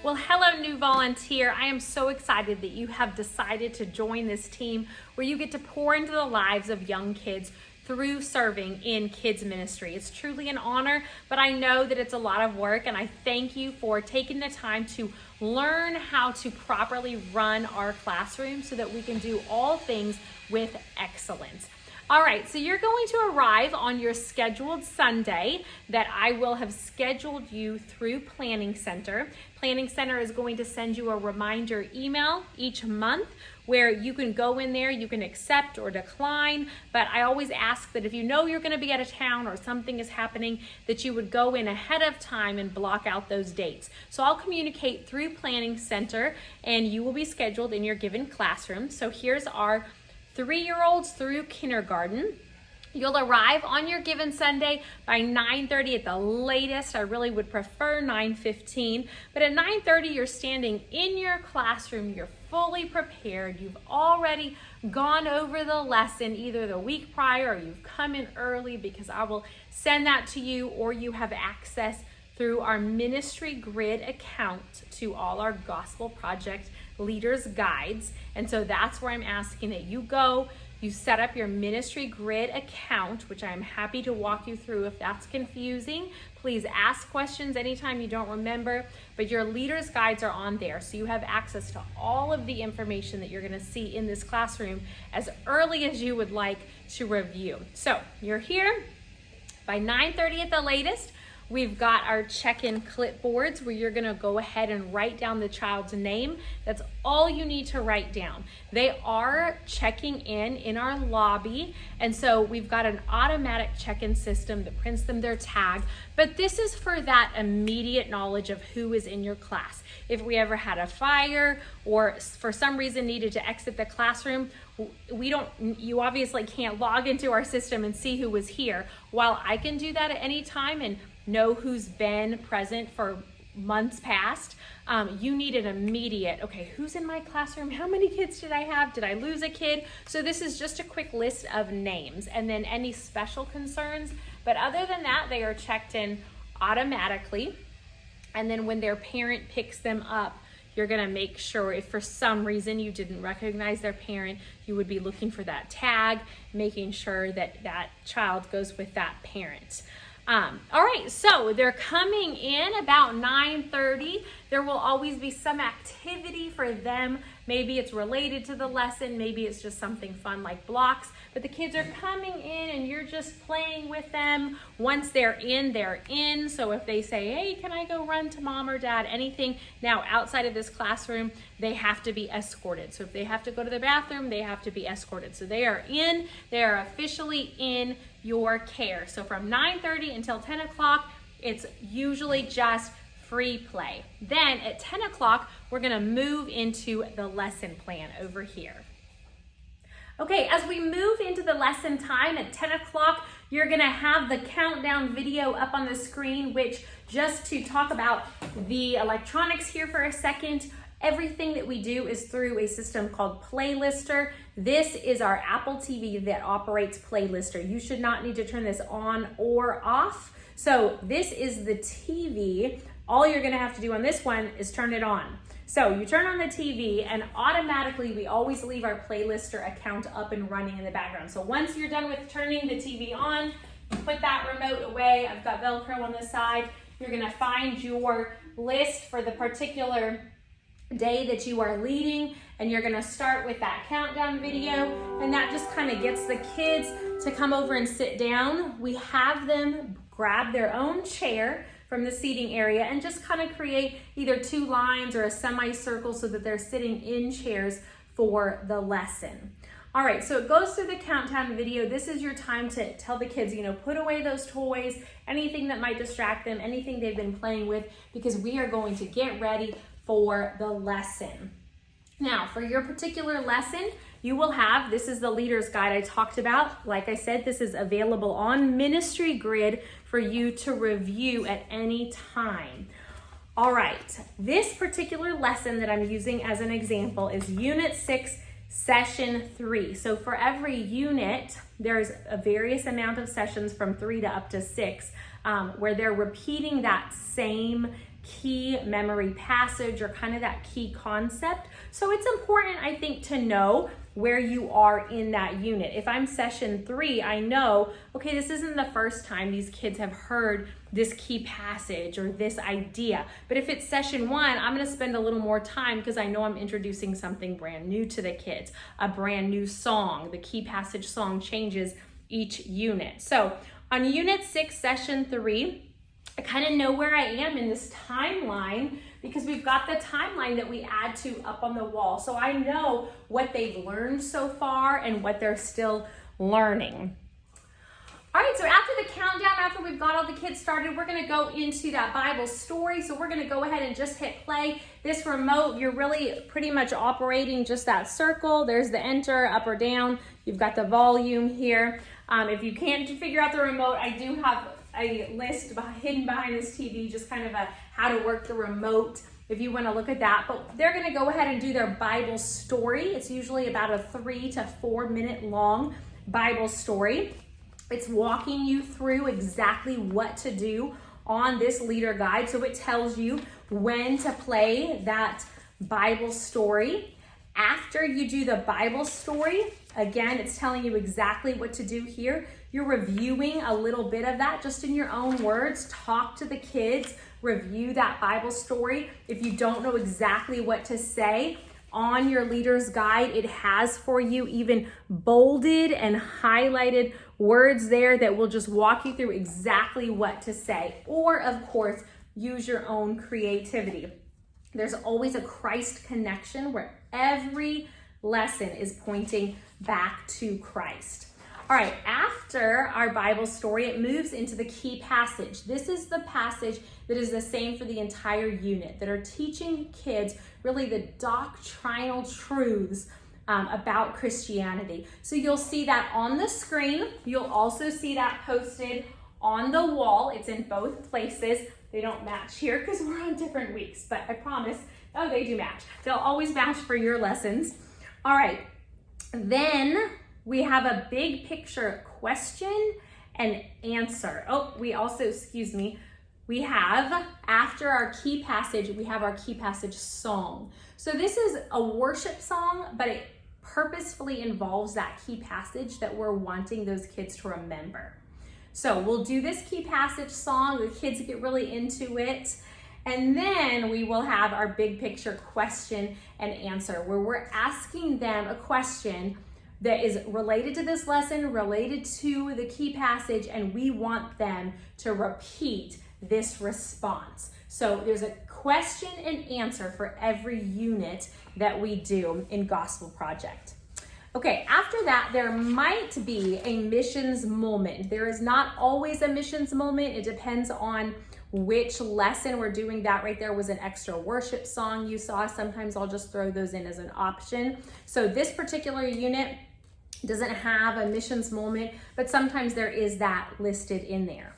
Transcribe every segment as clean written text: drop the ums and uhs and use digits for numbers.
Well, hello, new volunteer. I am so excited that you have decided to join this team where you get to pour into the lives of young kids through serving in kids ministry. It's truly an honor, but I know that it's a lot of work, and I thank you for taking the time to learn how to properly run our classroom so that we can do all things with excellence. All right, so you're going to arrive on your scheduled Sunday that I will have scheduled you through Planning Center. Planning Center is going to send you a reminder email each month where you can go in there, you can accept or decline, but I always ask that if you know you're gonna be out of town or something is happening, that you would go in ahead of time and block out those dates. So I'll communicate through Planning Center and you will be scheduled in your given classroom. So here's our 3-year-olds through kindergarten. You'll arrive on your given Sunday by 9:30 at the latest. I really would prefer 9:15, but at 9:30 you're standing in your classroom, you're fully prepared, you've already gone over the lesson either the week prior or you've come in early because I will send that to you, or you have access through our ministry grid account to all our gospel project leaders guides. And so that's where I'm asking that you go, you set up your ministry grid account, which I'm happy to walk you through. If that's confusing, please ask questions anytime you don't remember, but your leaders guides are on there. So you have access to all of the information that you're gonna see in this classroom as early as you would like to review. So you're here by 9:30 at the latest. We've got our check-in clipboards where you're gonna go ahead and write down the child's name. That's all you need to write down. They are checking in our lobby, and so we've got an automatic check-in system that prints them their tag, but this is for that immediate knowledge of who is in your class. If we ever had a fire or for some reason needed to exit the classroom, you obviously can't log into our system and see who was here. While I can do that at any time and know who's been present for months past, you need an immediate, okay, who's in my classroom? How many kids did I have? Did I lose a kid? So this is just a quick list of names and then any special concerns. But other than that, they are checked in automatically. And then when their parent picks them up, you're gonna make sure if for some reason you didn't recognize their parent, you would be looking for that tag, making sure that that child goes with that parent. All right, so they're coming in about 9:30. There will always be some activity for them. Maybe it's related to the lesson, maybe it's just something fun like blocks, but the kids are coming in and you're just playing with them. Once they're in, they're in. So if they say, hey, can I go run to mom or dad, anything now outside of this classroom, they have to be escorted. So if they have to go to the bathroom, they have to be escorted. So they are in, they are officially in your care. So from 9:30 until 10 o'clock, it's usually just free play. Then at 10 o'clock, we're gonna move into the lesson plan over here. Okay, as we move into the lesson time at 10 o'clock, you're gonna have the countdown video up on the screen, which just to talk about the electronics here for a second, everything that we do is through a system called Playlister. This is our Apple TV that operates Playlister. You should not need to turn this on or off. So this is the TV. All you're gonna have to do on this one is turn it on. So you turn on the TV and automatically we always leave our Playlister account up and running in the background. So once you're done with turning the TV on, you put that remote away. I've got Velcro on the side. You're gonna find your list for the particular day that you are leading, and you're gonna start with that countdown video, and that just kind of gets the kids to come over and sit down. We have them grab their own chair from the seating area and just kind of create either 2 lines or a semicircle so that they're sitting in chairs for the lesson. All right, so it goes through the countdown video. This is your time to tell the kids, put away those toys, anything that might distract them, anything they've been playing with, because we are going to get ready for the lesson. Now, for your particular lesson, you will have, this is the leader's guide I talked about. Like I said, this is available on Ministry Grid for you to review at any time. All right, this particular lesson that I'm using as an example is Unit 6, Session 3. So for every unit, there's a various amount of sessions from 3 to up to 6, where they're repeating that same key memory passage or kind of that key concept. So it's important, I think, to know where you are in that unit. If I'm session 3, I know, okay, this isn't the first time these kids have heard this key passage or this idea. But if it's session 1, I'm gonna spend a little more time because I know I'm introducing something brand new to the kids, a brand new song. The key passage song changes each unit. So on unit 6, session 3, I kind of know where I am in this timeline because we've got the timeline that we add to up on the wall. So I know what they've learned so far and what they're still learning. All right, so after the countdown, after we've got all the kids started, we're gonna go into that Bible story. So we're gonna go ahead and just hit play. This remote, you're really pretty much operating just that circle. There's the enter, up or down. You've got the volume here. If you can't figure out the remote, I do have a list hidden behind this TV, just kind of how to work the remote if you want to look at that. But they're going to go ahead and do their Bible story. It's usually about a 3 to 4 minute long Bible story. It's walking you through exactly what to do on this leader guide. So it tells you when to play that Bible story. After you do the Bible story, again, it's telling you exactly what to do here. You're reviewing a little bit of that just in your own words. Talk to the kids, review that Bible story. If you don't know exactly what to say, on your leader's guide, it has for you even bolded and highlighted words there that will just walk you through exactly what to say. Or, of course, use your own creativity. There's always a Christ connection where every lesson is pointing back to Christ. All right, after our Bible story, it moves into the key passage. This is the passage that is the same for the entire unit, that are teaching kids really the doctrinal truths about Christianity. So you'll see that on the screen. You'll also see that posted on the wall. It's in both places. They don't match here because we're on different weeks, but I promise, oh, they do match. They'll always match for your lessons. All right, then we have a big picture question and answer. Oh, we also, we have, after our key passage, we have our key passage song. So this is a worship song, but it purposefully involves that key passage that we're wanting those kids to remember. So we'll do this key passage song, the kids get really into it, and then we will have our big picture question and answer, where we're asking them a question that is related to this lesson, related to the key passage, and we want them to repeat this response. So there's a question and answer for every unit that we do in Gospel Project. Okay, after that, there might be a missions moment. There is not always a missions moment. It depends on which lesson we're doing. That right there was an extra worship song you saw. Sometimes I'll just throw those in as an option. So this particular unit doesn't have a missions moment, but sometimes there is that listed in there.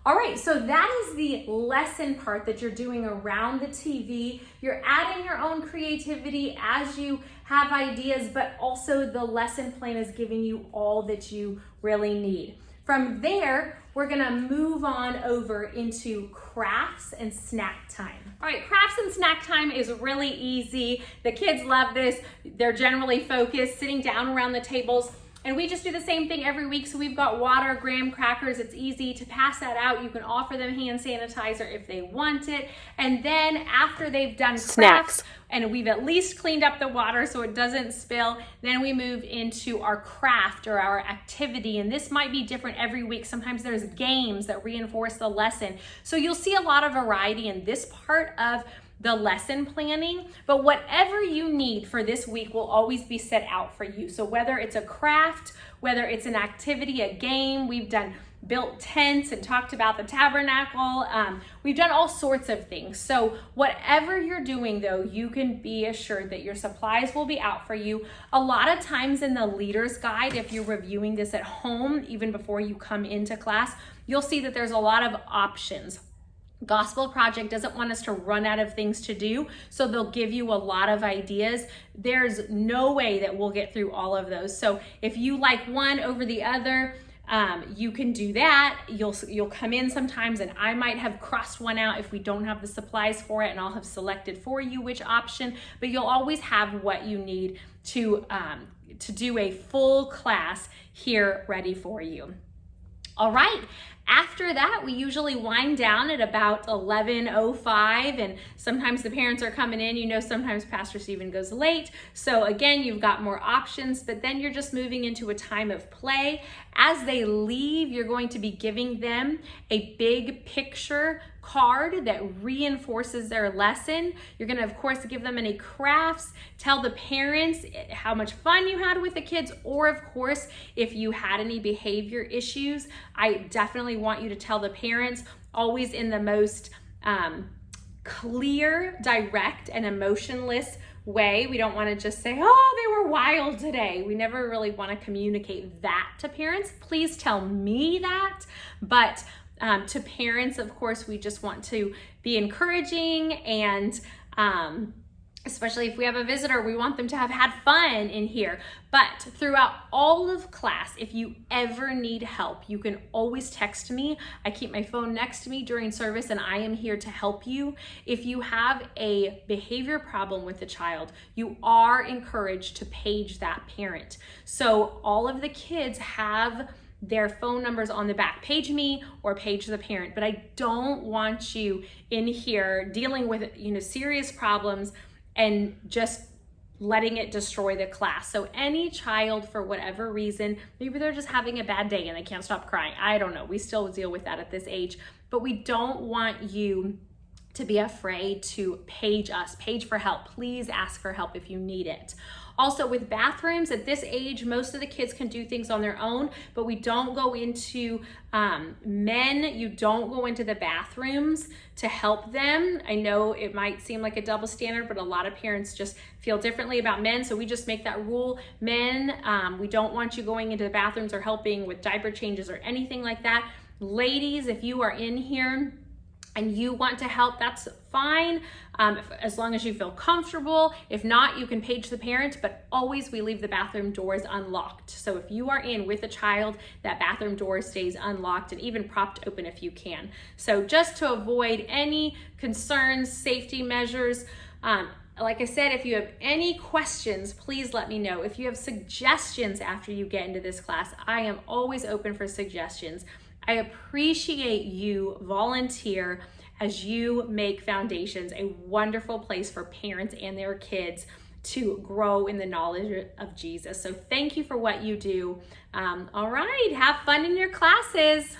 All right, so that is the lesson part that you're doing around the TV. You're adding your own creativity as you have ideas, but also the lesson plan is giving you all that you really need. From there, we're gonna move on over into crafts and snack time. All right, crafts and snack time is really easy. The kids love this. They're generally focused, sitting down around the tables. And we just do the same thing every week. So we've got water, graham crackers. It's easy to pass that out. You can offer them hand sanitizer if they want it. And then after they've done crafts, and we've at least cleaned up the water so it doesn't spill, then we move into our craft or our activity. And this might be different every week. Sometimes there's games that reinforce the lesson. So you'll see a lot of variety in this part of the lesson planning, but whatever you need for this week will always be set out for you. So whether it's a craft, whether it's an activity, a game, we've built tents and talked about the tabernacle. We've done all sorts of things. So whatever you're doing though, you can be assured that your supplies will be out for you. A lot of times in the leader's guide, if you're reviewing this at home, even before you come into class, you'll see that there's a lot of options. Gospel Project doesn't want us to run out of things to do, so they'll give you a lot of ideas. There's no way that we'll get through all of those. So if you like one over the other, you can do that. You'll come in sometimes and I might have crossed one out if we don't have the supplies for it, and I'll have selected for you which option, but you'll always have what you need to do a full class here ready for you. All right. After that, we usually wind down at about 11:05, and sometimes the parents are coming in. You know, sometimes Pastor Stephen goes late. So again, you've got more options, but then you're just moving into a time of play. As they leave, you're going to be giving them a big picture card that reinforces their lesson. You're going to, of course, give them any crafts, tell the parents how much fun you had with the kids, or of course, if you had any behavior issues, I definitely want you to tell the parents, always in the most clear, direct, and emotionless way. We don't want to just say, oh, they were wild today. We never really want to communicate that to parents. Please tell me that. But to parents, of course, we just want to be encouraging, and especially if we have a visitor, we want them to have had fun in here. But throughout all of class, if you ever need help, you can always text me. I keep my phone next to me during service, and I am here to help you. If you have a behavior problem with the child, you are encouraged to page that parent. So all of the kids have their phone numbers on the back. Page me or page the parent, but I don't want you in here dealing with, serious problems and just letting it destroy the class. So any child, for whatever reason, maybe they're just having a bad day and they can't stop crying. I don't know. We still deal with that at this age, but we don't want you to be afraid to page us, page for help. Please ask for help if you need it. Also, with bathrooms, at this age, most of the kids can do things on their own, but we don't go into you don't go into the bathrooms to help them. I know it might seem like a double standard, but a lot of parents just feel differently about men, so we just make that rule. Men, we don't want you going into the bathrooms or helping with diaper changes or anything like that. Ladies, if you are in here and you want to help, that's fine, as long as you feel comfortable. If not, you can page the parent, but always we leave the bathroom doors unlocked. So if you are in with a child, that bathroom door stays unlocked and even propped open if you can. So just to avoid any concerns, safety measures, like I said, if you have any questions, please let me know. If you have suggestions after you get into this class, I am always open for suggestions. I appreciate you volunteer as you make Foundations a wonderful place for parents and their kids to grow in the knowledge of Jesus. So thank you for what you do. All right, have fun in your classes.